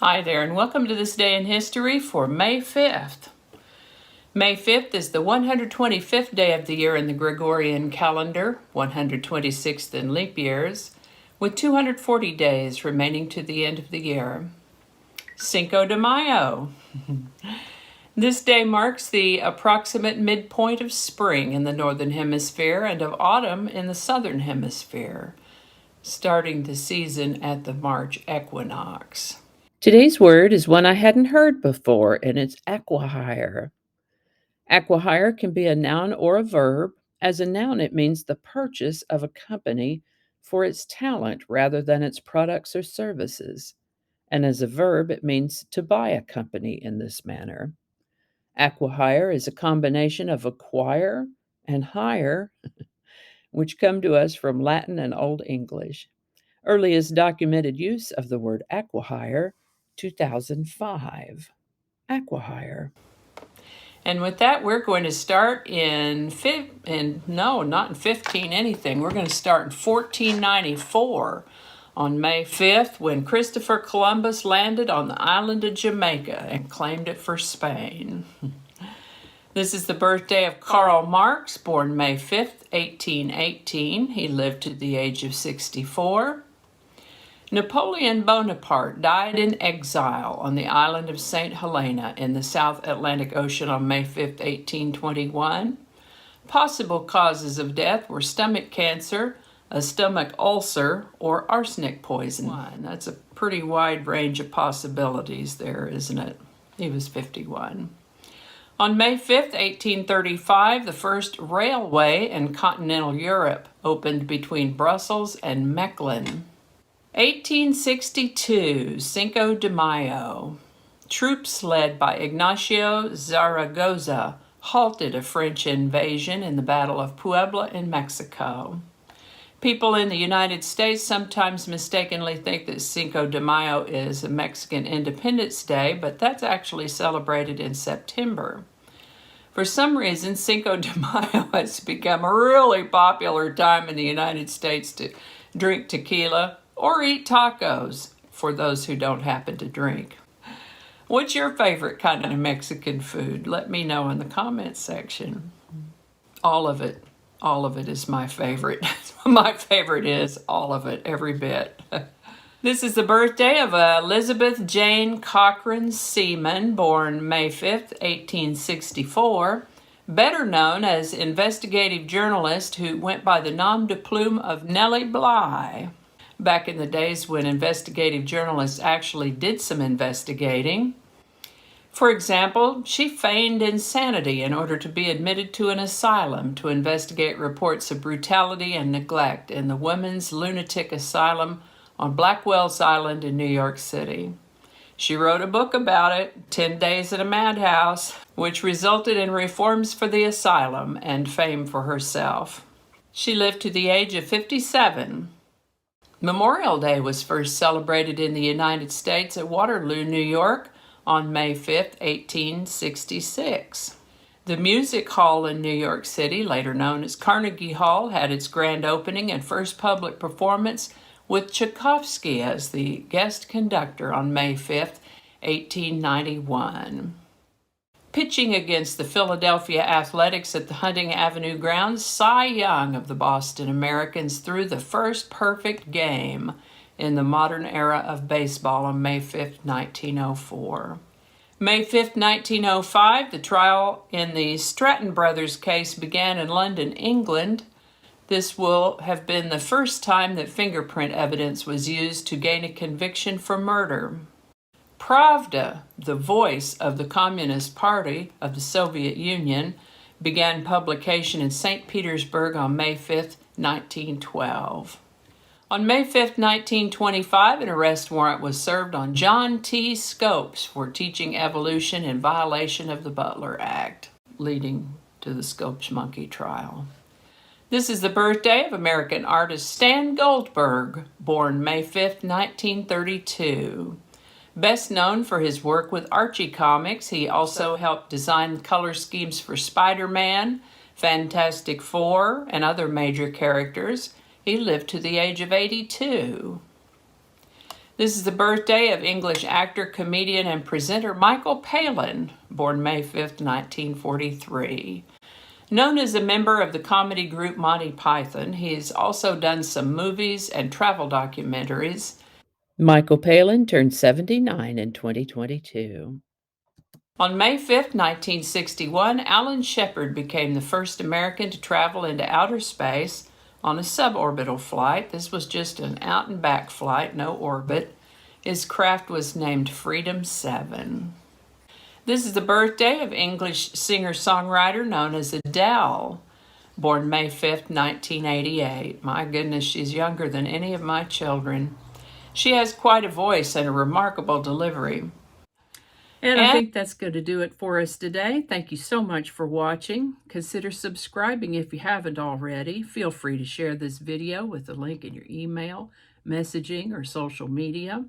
Hi there, and welcome to this day in history for May 5th. May 5th is the 125th day of the year in the Gregorian calendar, 126th in leap years, with 240 days remaining to the end of the year. Cinco de Mayo. This day marks the approximate midpoint of spring in the northern hemisphere and of autumn in the southern hemisphere, starting the season at the March equinox. Today's word is one I hadn't heard before, and it's aquihire. Aquihire can be a noun or a verb. As a noun, it means the purchase of a company for its talent rather than its products or services. And as a verb, it means to buy a company in this manner. Aquihire is a combination of acquire and hire, which come to us from Latin and Old English. Earliest documented use of the word aquihire, 2005. Aquihire. And with that, we're going to start not in 15 anything. We're going to start in 1494 on May 5th when Christopher Columbus landed on the island of Jamaica and claimed it for Spain. This is the birthday of Karl Marx, born May 5th, 1818. He lived to the age of 64. Napoleon Bonaparte died in exile on the island of St. Helena in the South Atlantic Ocean on May 5, 1821. Possible causes of death were stomach cancer, a stomach ulcer, or arsenic poisoning. That's a pretty wide range of possibilities there, isn't it? He was 51. On May 5, 1835, the first railway in continental Europe opened between Brussels and Mechlin. 1862, Cinco de Mayo. Troops led by Ignacio Zaragoza halted a French invasion in the Battle of Puebla in Mexico. People in the United States sometimes mistakenly think that Cinco de Mayo is a Mexican Independence Day, but that's actually celebrated in September. For some reason, Cinco de Mayo has become a really popular time in the United States to drink tequila or eat tacos, for those who don't happen to drink. What's your favorite kind of Mexican food? Let me know in the comments section. All of it is my favorite. My favorite is all of it, every bit. This is the birthday of Elizabeth Jane Cochran Seaman, born May 5th, 1864, better known as investigative journalist who went by the nom de plume of Nellie Bly. Back in the days when investigative journalists actually did some investigating. For example, she feigned insanity in order to be admitted to an asylum to investigate reports of brutality and neglect in the Women's Lunatic Asylum on Blackwell's Island in New York City. She wrote a book about it, 10 Days at a Madhouse, which resulted in reforms for the asylum and fame for herself. She lived to the age of 57. Memorial Day was first celebrated in the United States at Waterloo, New York on May 5, 1866. The Music Hall in New York City, later known as Carnegie Hall, had its grand opening and first public performance with Tchaikovsky as the guest conductor on May 5, 1891. Pitching against the Philadelphia Athletics at the Hunting Avenue grounds, Cy Young of the Boston Americans threw the first perfect game in the modern era of baseball on May 5, 1904. May 5, 1905, the trial in the Stratton Brothers case began in London, England. This will have been the first time that fingerprint evidence was used to gain a conviction for murder. PRAVDA, the voice of the Communist Party of the Soviet Union, began publication in St. Petersburg on May 5, 1912. On May 5, 1925, an arrest warrant was served on John T. Scopes for teaching evolution in violation of the Butler Act, leading to the Scopes monkey trial. This is the birthday of American artist Stan Goldberg, born May 5, 1932. Best known for his work with Archie Comics, he also helped design the color schemes for Spider-Man, Fantastic Four, and other major characters. He lived to the age of 82. This is the birthday of English actor, comedian, and presenter Michael Palin, born May 5th, 1943. Known as a member of the comedy group Monty Python, he has also done some movies and travel documentaries. Michael Palin turned 79 in 2022. On May 5th, 1961, Alan Shepard became the first American to travel into outer space on a suborbital flight. This was just an out and back flight, no orbit. His craft was named Freedom 7. This is the birthday of English singer-songwriter known as Adele, born May 5th, 1988. My goodness, she's younger than any of my children. She has quite a voice and a remarkable delivery. And I think that's going to do it for us today. Thank you so much for watching. Consider subscribing if you haven't already. Feel free to share this video with the link in your email, messaging, or social media.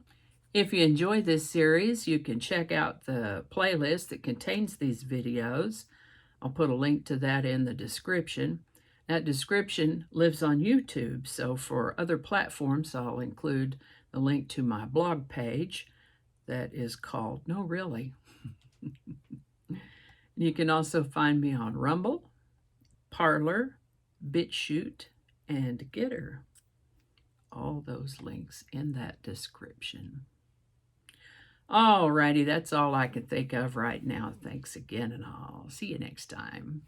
If you enjoy this series, you can check out the playlist that contains these videos. I'll put a link to that in the description. That description lives on YouTube, so for other platforms, I'll include the link to my blog page that is called, no really. You can also find me on Rumble, Parler, BitChute, and Getter. All those links in that description. Alrighty, that's all I can think of right now. Thanks again, and I'll see you next time.